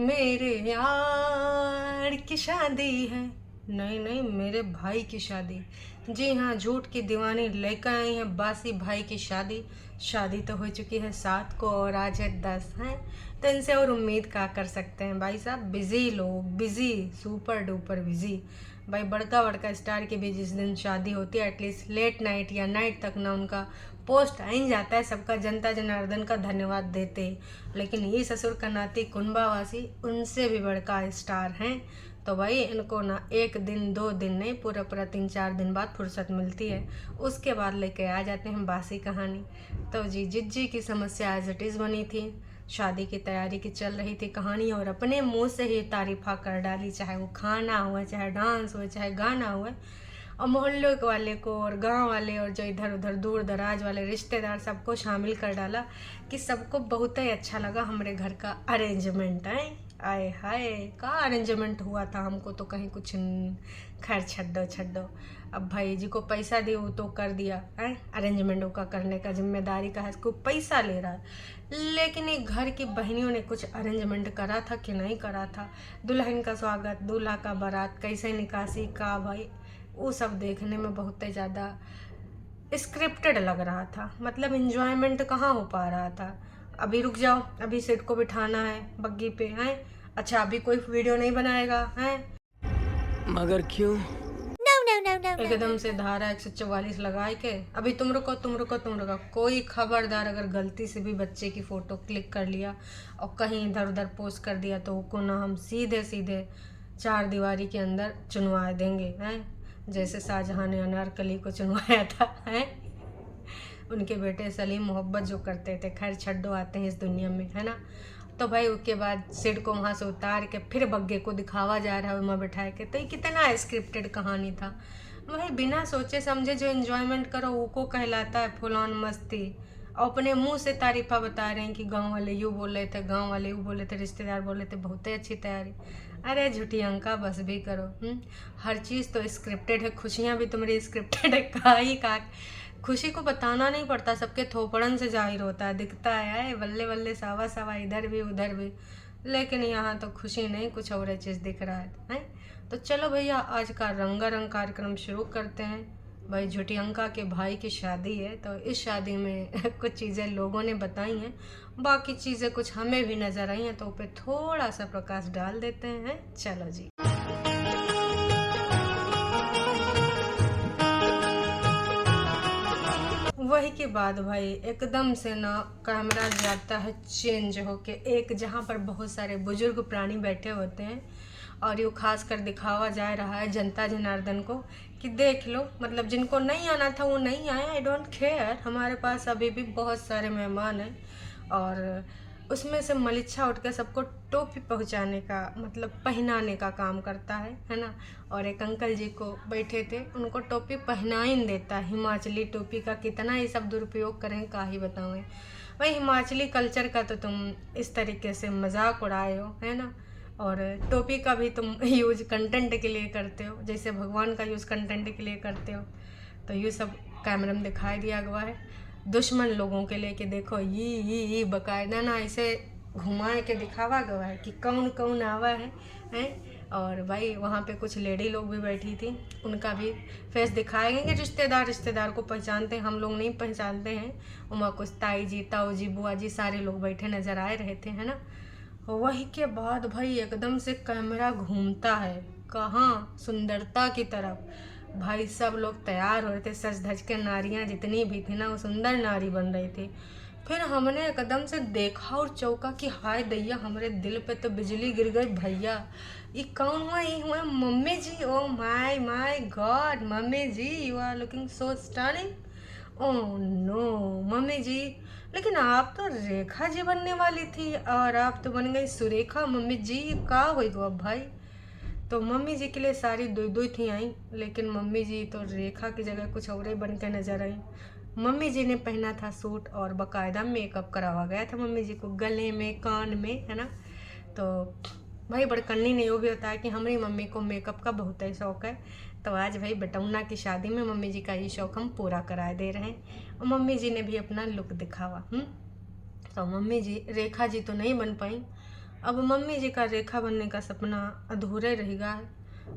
मेरे यार की शादी है। नहीं नहीं, मेरे भाई की शादी। जी हाँ, झूठ की दीवानी लेकर आई है बासी भाई की शादी। शादी तो हो चुकी है 7 को और आज है 10 है। तो इनसे और उम्मीद क्या कर सकते हैं भाई साहब। बिजी लोग, बिजी, सुपर डुपर बिजी। भाई बड़का बड़का स्टार की भी जिस दिन शादी होती है एटलीस्ट लेट नाइट या नाइट तक ना उनका पोस्ट आ ही जाता है, सबका जनता जनार्दन का धन्यवाद देते। लेकिन ये ससुर का नाती कुंभावासी उनसे भी बड़का स्टार हैं। तो भाई इनको ना 1 दिन 2 दिन नहीं, पूरा पूरा 3-4 दिन बाद फुर्सत मिलती है। उसके बाद लेके आ जाते हैं बासी कहानी। तो जी जिज्जी की समस्या एज इट इज़ बनी थी। शादी की तैयारी की चल रही थी कहानी और अपने मुंह से ही तारीफा कर डाली, चाहे वो खाना हुआ, चाहे डांस हुआ, चाहे गाना हुआ। और मोहल्ले वाले को और गांव वाले और जो इधर उधर दूर दराज वाले रिश्तेदार सबको शामिल कर डाला कि सबको बहुत ही अच्छा लगा हमारे घर का अरेंजमेंट है। आए हाय, का अरेंजमेंट हुआ था, हमको तो कहीं कुछ खैर छड्डो छड्डो। अब भाई जी को पैसा दिए वो तो कर दिया है, अरेंजमेंट का करने का जिम्मेदारी का है, इसको पैसा ले रहा है। लेकिन एक घर की बहनियों ने कुछ अरेंजमेंट करा था कि नहीं करा था, दुल्हन का स्वागत, दूल्हा का बारात, कैसे निकासी का, भाई वो सब देखने में बहुत ही ज़्यादा स्क्रिप्टेड लग रहा था। मतलब इंजॉयमेंट कहाँ हो पा रहा था। अभी रुक जाओ, अभी सेट को बिठाना है बग्गी पे हैं। अच्छा अभी कोई वीडियो नहीं बनाएगा हैं, मगर क्यों? एकदम से धारा 144 लगाए के अभी तुम रुको तुम रुको तुम रुको। कोई खबरदार अगर गलती से भी बच्चे की फ़ोटो क्लिक कर लिया और कहीं इधर उधर पोस्ट कर दिया तो उसको ना हम सीधे सीधे 4 दीवारी के अंदर चुनवा देंगे हैं, जैसे शाहजहां ने अनारकली को चुनवाया था हैं, उनके बेटे सलीम मोहब्बत जो करते थे। खैर छड्डो, आते हैं इस दुनिया में है ना। तो भाई उसके बाद सिड को वहाँ से उतार के फिर बग्गे को दिखावा जा रहा है वहाँ बैठा के। तो ये कितना स्क्रिप्टेड कहानी था भाई। बिना सोचे समझे जो एंजॉयमेंट करो वो को कहलाता है फुल ऑन मस्ती। और अपने मुंह से तारीफा बता रहे हैं कि गांव वाले यूँ बोल रहे थे, गांव वाले यूँ बोल रहे थे, रिश्तेदार बोल रहे थे, बहुत ही अच्छी तैयारी। अरे झूठी अंका बस भी करो। हर चीज़ तो स्क्रिप्टेड है, खुशियाँ भी तुम्हारी स्क्रिप्टेड है। का खुशी को बताना नहीं पड़ता, सबके थोपड़न से जाहिर होता है, दिखता है बल्ले बल्ले सावा सावा इधर भी उधर भी। लेकिन यहाँ तो खुशी नहीं, कुछ और चीज़ दिख रहा है। तो चलो भैया आज का रंगारंग कार्यक्रम शुरू करते हैं। भाई झूठी अंका के भाई की शादी है तो इस शादी में कुछ चीज़ें लोगों ने बताई हैं, बाकी चीज़ें कुछ हमें भी नज़र आई हैं, तो उस पर थोड़ा सा प्रकाश डाल देते हैं। चलो जी। वही के बाद भाई एकदम से ना कैमरा जाता है चेंज होके एक जहाँ पर बहुत सारे बुजुर्ग प्राणी बैठे होते हैं और ये खास कर दिखावा जा रहा है जनता जनार्दन को कि देख लो, मतलब जिनको नहीं आना था वो नहीं आए, आई डोंट केयर, हमारे पास अभी भी बहुत सारे मेहमान हैं। और उसमें से मलिच्छा उठ कर सबको टोपी पहुंचाने का, मतलब पहनाने का काम करता है ना। और एक अंकल जी को बैठे थे, उनको टोपी पहना ही नहीं देता। हिमाचली टोपी का कितना ही सब दुरुपयोग करें, का ही बताऊँ। भाई हिमाचली कल्चर का तो तुम इस तरीके से मजाक उड़ाए हो है ना। और टोपी का भी तुम यूज कंटेंट के लिए करते हो, जैसे भगवान का यूज़ कंटेंट के लिए करते हो। तो ये सब कैमरे में दिखाई दिया गया है दुश्मन लोगों के लिए कि देखो ये बकायदा ना ऐसे घुमा के दिखावा गया है कि कौन कौन आवा है। और भाई वहाँ पे कुछ लेडी लोग भी बैठी थी, उनका भी फेस दिखाए गए कि रिश्तेदार को पहचानते हैं, हम लोग नहीं पहचानते हैं। वहाँ कुछ ताई जी, ताऊ जी, बुआ जी सारे लोग बैठे नज़र आए रहे थे है ना। वही के बाद भाई एकदम से कैमरा घूमता है कहाँ, सुंदरता की तरफ। भाई सब लोग तैयार हो रहे थे सज धज के, नारियाँ जितनी भी थी ना वो सुंदर नारी बन रही थी। फिर हमने एकदम से देखा और चौंका कि हाय दैया, हमारे दिल पे तो बिजली गिर गई भैया। ये कौन हुआ, ये हुआ mummy ji. Oh my my god mummy ji, you are looking so stunning. Oh no mummy ji, लेकिन आप तो रेखा जी बनने वाली थी और आप तो बन गई सुरेखा। मम्मी जी का हो गो भाई। तो मम्मी जी के लिए सारी दुई दुई थी आई, लेकिन मम्मी जी तो रेखा की जगह कुछ और ही बन के नजर आई। मम्मी जी ने पहना था सूट और बाकायदा मेकअप करावा गया था मम्मी जी को, गले में कान में है ना। तो भाई बड़कन्नी ने यो भी बताया कि हमारी मम्मी को मेकअप का बहुत ही शौक है। तो आज भाई बटौना की शादी में मम्मी जी का ये शौक हम पूरा करा दे रहे हैं और मम्मी जी ने भी अपना लुक दिखावा। तो मम्मी जी, रेखा जी तो नहीं बन पाई, अब मम्मी जी का रेखा बनने का सपना अधूरे रहेगा।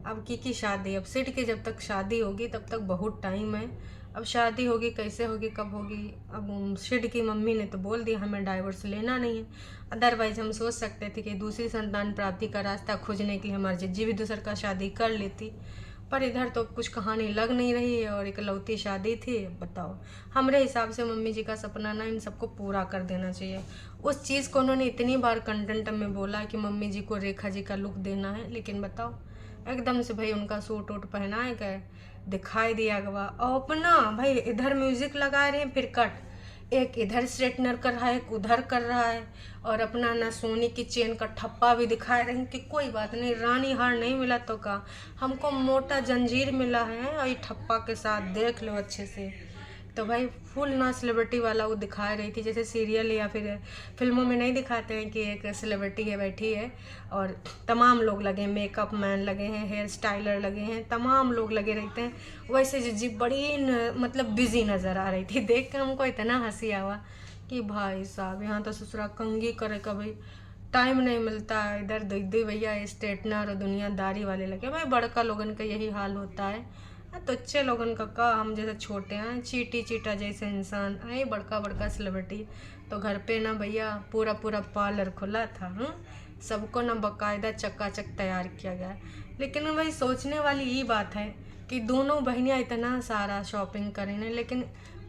अब की शादी, अब सिड की जब तक शादी होगी तब तक बहुत टाइम है। अब शादी होगी कैसे होगी, कब होगी? अब सिड की मम्मी ने तो बोल दिया हमें डाइवोर्स लेना नहीं है। अदरवाइज हम सोच सकते थे कि दूसरी संतान प्राप्ति का रास्ता खोजने के लिए हमारी जिज्जी भी दूसर का शादी कर लेती, पर इधर तो कुछ कहानी लग नहीं रही है और इकलौती शादी थी। बताओ, हमारे हिसाब से मम्मी जी का सपना ना इन सबको पूरा कर देना चाहिए। उस चीज़ को उन्होंने इतनी बार कंटेंट में बोला कि मम्मी जी को रेखा जी का लुक देना है, लेकिन बताओ एकदम से भाई उनका सूट वूट पहनाए गए, दिखाई दिया गवा। और अपना भाई इधर म्यूजिक लगा रहे हैं, फिर कट एक इधर स्ट्रेटनर कर रहा है, एक उधर कर रहा है, और अपना ना सोने की चेन का ठप्पा भी दिखा रहे हैं कि कोई बात नहीं, रानी हार नहीं मिला तो का, हमको मोटा जंजीर मिला है और ये ठप्पा के साथ देख लो अच्छे से। तो भाई फुल ना सेलिब्रिटी वाला वो दिखा रही थी, जैसे सीरियल या फिर फिल्मों में नहीं दिखाते हैं कि एक सेलिब्रिटी है बैठी है और तमाम लोग लगे हैं, मेकअप मैन लगे हैं, हेयर स्टाइलर लगे हैं, तमाम लोग लगे रहते हैं, वैसे जिज्जी बड़ी मतलब बिजी नज़र आ रही थी। देख के हमको इतना हंसी आवा कि भाई साहब यहाँ तो ससुरा कंगी करे का भाई टाइम नहीं मिलता है। इधर दीदी भैया स्ट्रेटनर और दुनियादारी वाले लगे। भाई बड़का लोगन का यही हाल होता है, तो अच्छे लोगन का हम जैसे छोटे हैं चीटी चीटा जैसे इंसान आए, बड़का बड़का सेलिब्रिटी तो घर पे ना भैया पूरा पूरा पार्लर खुला था। सबको ना बाकायदा चकाचक तैयार किया गया। लेकिन भाई सोचने वाली ये बात है कि दोनों बहनियाँ इतना सारा शॉपिंग करें, लेकिन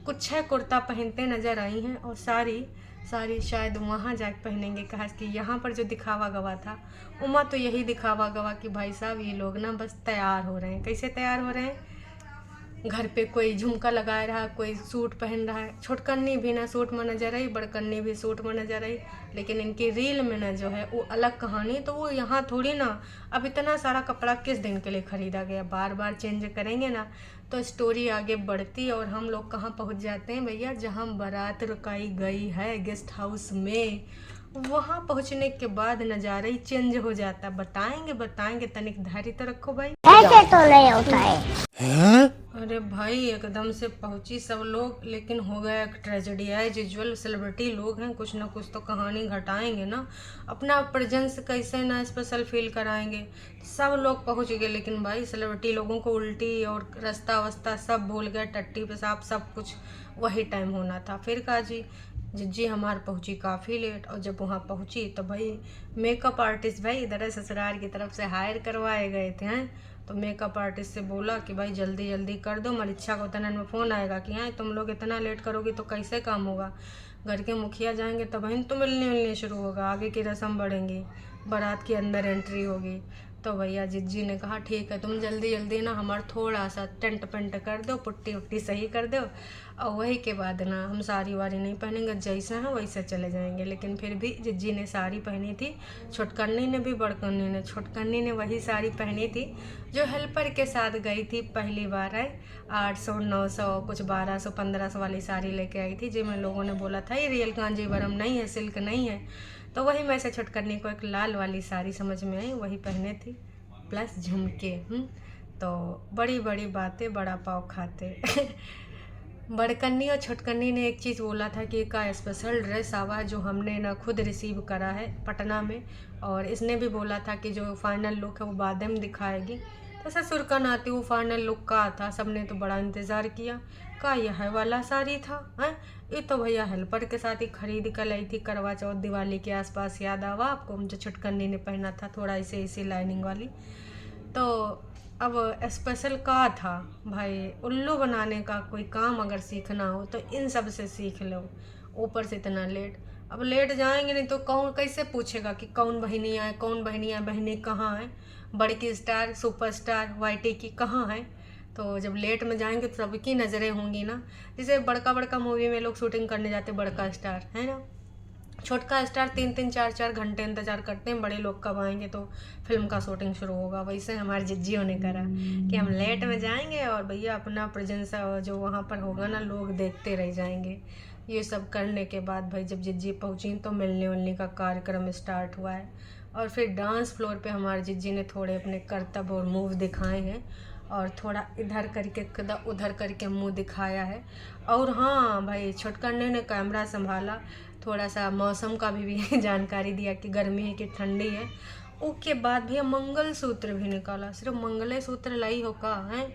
कुछ है कुर्ता पहनते नज़र आई हैं और सारी शायद वहाँ जाके पहनेंगे, कहा कि यहाँ पर जो दिखावा गवा था उमा तो यही दिखावा गवा कि भाई साहब ये लोग ना बस तैयार हो रहे हैं। कैसे तैयार हो रहे हैं? घर पे कोई झुमका लगा रहा, कोई सूट पहन रहा है, छोटकन्नी भी ना सूट में नजर आई, बड़कन्नी भी सूट में नजर आई, लेकिन इनकी रील में ना जो है वो अलग कहानी। तो वो यहाँ थोड़ी ना, अब इतना सारा कपड़ा किस दिन के लिए खरीदा गया, बार बार चेंज करेंगे ना तो स्टोरी आगे बढ़ती और हम लोग कहाँ पहुँच जाते हैं भैया, जहाँ बारात रुकाई गई है गेस्ट हाउस में, वहाँ पहुँचने के बाद नज़ारा ही चेंज हो जाता। बताएंगे तनिक धैर्य तो रखो भाई, ऐसे तो नहीं होता है। अरे भाई एकदम से पहुंची सब लोग, लेकिन हो गया एक ट्रेजेडी है। यूजुअल सेलिब्रिटी लोग हैं, कुछ ना कुछ तो कहानी घटाएंगे ना, अपना प्रेजेंस कैसे ना स्पेशल फील कराएंगे। सब लोग पहुंच गए, लेकिन भाई सेलिब्रिटी लोगों को उल्टी और रास्ता वस्ता सब भूल गए, टट्टी पेशाब सब कुछ वही टाइम होना था। फिर कहा जी जिज्जी हमार पहुंची काफ़ी लेट, और जब वहाँ पहुंची तो भाई मेकअप आर्टिस्ट भाई इधर ससुराल की तरफ से हायर करवाए गए थे हैं। तो मेकअप आर्टिस्ट से बोला कि भाई जल्दी जल्दी कर दो, मरीक्षा को तनन में फ़ोन आएगा कि हाँ तुम लोग इतना लेट करोगी तो कैसे काम होगा, घर के मुखिया जाएंगे तब बहन तो मिलने शुरू होगा, आगे की रस्म बढ़ेंगी, बारात की अंदर एंट्री होगी। तो भैया जिज्जी ने कहा ठीक है, तुम जल्दी जल्दी ना हमारा थोड़ा सा टेंट पेंट कर दो, पुट्टी उट्टी सही कर दो, और वही के बाद ना हम साड़ी वाड़ी नहीं पहनेंगे, जैसा है वैसे चले जाएंगे। लेकिन फिर भी जिज्जी ने साड़ी पहनी थी, छोटकन्नी ने भी, बड़कन्नी ने, छोटकन्नी ने वही साड़ी पहनी थी जो हेल्पर के साथ गई थी पहली बार है। 800 900 कुछ 1200 1500 वाली साड़ी लेके आई थी, जिसमें लोगों ने बोला था ये रियल कांजीवरम नहीं है, सिल्क नहीं है। तो वही मैं से छोटकन्नी को एक लाल वाली साड़ी समझ में आई, वही पहने थी, प्लस झुमके। तो बड़ी बड़ी बातें बड़ा पाव खाते। बड़कन्नी और छोटकन्नी ने एक चीज़ बोला था कि का स्पेशल ड्रेस आवा जो हमने ना खुद रिसीव करा है पटना में, और इसने भी बोला था कि जो फाइनल लुक है वो बाद में दिखाएगी। तो ससुर का नाती वो फाइनल लुक का था, सबने तो बड़ा इंतज़ार किया, का यह वाला साड़ी था हैं? ये तो भैया हेल्पर के साथ ही खरीद कर लाई थी करवा चौथ दिवाली के आसपास, याद आवा आपको, जो छोटकन्नी ने पहना था थोड़ा ऐसे लाइनिंग वाली। तो अब स्पेशल का था भाई, उल्लू बनाने का कोई काम अगर सीखना हो तो इन सब से सीख लो, ऊपर से इतना लेट। अब लेट जाएंगे नहीं तो कौन कैसे पूछेगा कि कौन बहनी है, कौन बहनियाँ, बहनी कहाँ है, बड़की स्टार सुपरस्टार वाईटी की कहाँ है। तो जब लेट में जाएंगे तो सबकी नज़रें होंगी ना, जैसे बड़का मूवी में लोग शूटिंग करने जाते बड़का स्टार है ना, छोटका स्टार 3-3 4-4 घंटे इंतज़ार करते हैं बड़े लोग कब आएंगे तो फिल्म का शूटिंग शुरू होगा। वैसे हमारे जिज्जियों ने करा कि हम लेट में जाएंगे और भैया अपना प्रेजेंस जो वहाँ पर होगा ना लोग देखते रह जाएंगे। ये सब करने के बाद भाई जब जिज्जी पहुँची तो मिलने उलने का कार्यक्रम स्टार्ट हुआ है, और फिर डांस फ्लोर पे हमारे जिज्जी ने थोड़े अपने करतब और मूव दिखाए हैं, और थोड़ा इधर करके उधर करके मुंह दिखाया है। और हाँ भाई छोटकन्ने ने कैमरा संभाला, थोड़ा सा मौसम का भी जानकारी दिया कि गर्मी है कि ठंडी है। उसके बाद भैया मंगलसूत्र भी निकाला। सिर्फ मंगलसूत्र लाई हो का है?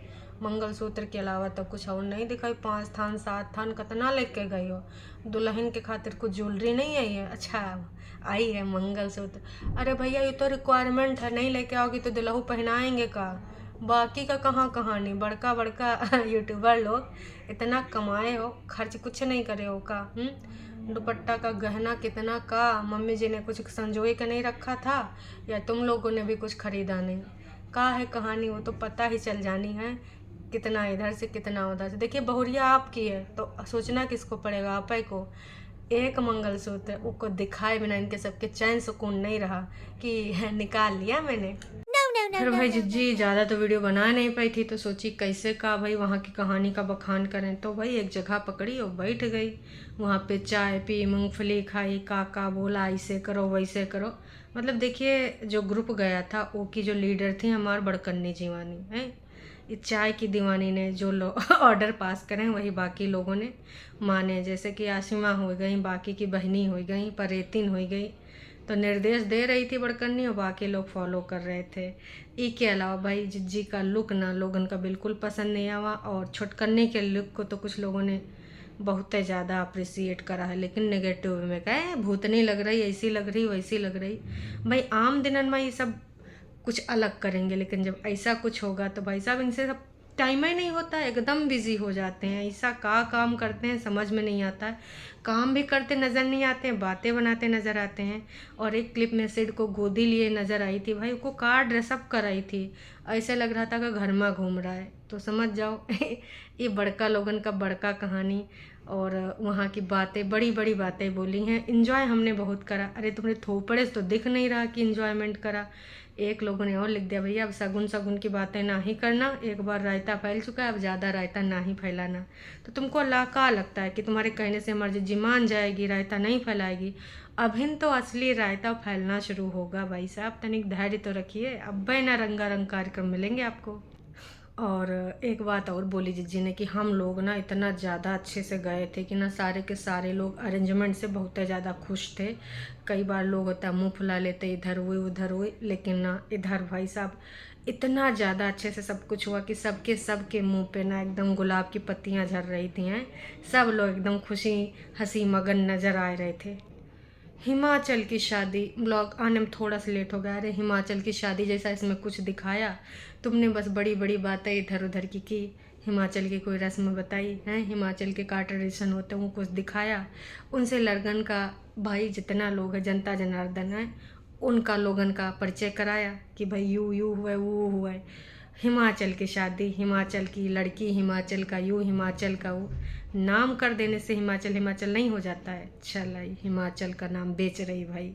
मंगलसूत्र के अलावा तो कुछ और नहीं दिखाई। 5 थान 7 थान कितना लेके गई हो? दुल्हन के खातिर कुछ ज्वेलरी नहीं आई है? अच्छा आई है मंगलसूत्र। अरे भैया ये तो रिक्वायरमेंट है, नहीं लेके आओगी तो दुल्हू पहनाएंगे का? बाकी का कहाँ कहानी। बड़का बड़का यूट्यूबर लोग इतना कमाए हो, खर्च कुछ नहीं करे हो का? दुपट्टा का गहना कितना का? मम्मी जी ने कुछ संजोए के नहीं रखा था या तुम लोगों ने भी कुछ खरीदा नहीं? का है कहानी वो तो पता ही चल जानी है, कितना इधर से कितना उधर से। देखिए बहुरिया आपकी है तो सोचना किसको पड़ेगा, आप ही को। एक मंगलसूत्र उसको दिखाए बिना इनके सबके चैन सुकून नहीं रहा कि निकाल लिया मैंने। फिर भाई जिज्जी ज़्यादा तो वीडियो बना नहीं पाई थी तो सोची कैसे का भाई वहाँ की कहानी का बखान करें। तो भाई एक जगह पकड़ी और बैठ गई। वहाँ पे चाय पी, मूंगफली खाई, काका बोला ऐसे करो वैसे करो। मतलब देखिए जो ग्रुप गया था वो की जो लीडर थी हमार बड़कन्नी जीवानी है। इस चाय की दीवानी ने जो ऑर्डर पास करें वही बाकी लोगों ने माने। जैसे कि आसिमा हो गई, बाकी की बहनी हो गई, परेतिन हो गई, तो निर्देश दे रही थी बड़कन्नी और बाकी लोग फॉलो कर रहे थे। इसके अलावा भाई जिज्जी का लुक ना लोगन का बिल्कुल पसंद नहीं आवा और छोटकन्नी के लुक को तो कुछ लोगों ने बहुत ज़्यादा अप्रिसिएट करा है, लेकिन नेगेटिव में कहे भूतनी लग रही, ऐसी लग रही, वैसी लग रही। भाई आम दिनन में ये सब कुछ अलग करेंगे, लेकिन जब ऐसा कुछ होगा तो भाई साहब इनसे सब टाइम ही नहीं होता, एकदम बिजी हो जाते हैं। ऐसा का काम करते हैं समझ में नहीं आता है। काम भी करते नज़र नहीं आते हैं, बातें बनाते नज़र आते हैं। और एक क्लिप में सिड को गोदी लिए नज़र आई थी भाई, उसको कार ड्रेसअप कराई थी, ऐसे लग रहा था कि घर में घूम रहा है। तो समझ जाओ ये बड़का लोगन का बड़का कहानी और वहाँ की बातें, बड़ी बड़ी बातें बोली हैं। इन्जॉय हमने बहुत करा। अरे तुमने थोपड़े से तो दिख नहीं रहा कि इन्जॉयमेंट करा। एक लोगों ने और लिख दिया भैया अब सगुन सगुन की बातें ना ही करना, एक बार रायता फैल चुका है अब ज़्यादा रायता ना ही फैलाना। तो तुमको अल्लाह का लगता है कि तुम्हारे कहने से हमारी जिज्जी मान जाएगी, रायता नहीं फैलाएगी? अभिन तो असली रायता फैलना शुरू होगा भाई साहब, तनिक धैर्य तो रखिए। अब ना रंगारंग कार्यक्रम मिलेंगे आपको। और एक बात और बोली जिज्जी ने कि हम लोग ना इतना ज़्यादा अच्छे से गए थे कि ना सारे के सारे लोग अरेंजमेंट से बहुत ज़्यादा खुश थे। कई बार लोग होता है मुँह फुला लेते इधर हुए उधर हुए, लेकिन ना इधर भाई साहब इतना ज़्यादा अच्छे से सब कुछ हुआ कि सबके मुंह पे ना एकदम गुलाब की पत्तियां झड़ रही थी हैं। सब लोग एकदम खुशी हंसी मगन नज़र आ रहे थे। हिमाचल की शादी ब्लॉग आने में थोड़ा सा लेट हो गया। अरे हिमाचल की शादी जैसा इसमें कुछ दिखाया? तुमने बस बड़ी बड़ी बातें इधर उधर की। हिमाचल की कोई रस्म बताई हैं? हिमाचल के का ट्रेडिशन होते हैं वो कुछ दिखाया? उनसे लगन का भाई जितना लोग है जनता जनार्दन है उनका लोगन का परिचय कराया कि भाई यू हुआ वो हुआ है। हिमाचल की शादी, हिमाचल की लड़की, हिमाचल का यू, हिमाचल का वो। नाम कर देने से हिमाचल हिमाचल नहीं हो जाता है। चल हिमाचल का नाम बेच रही भाई।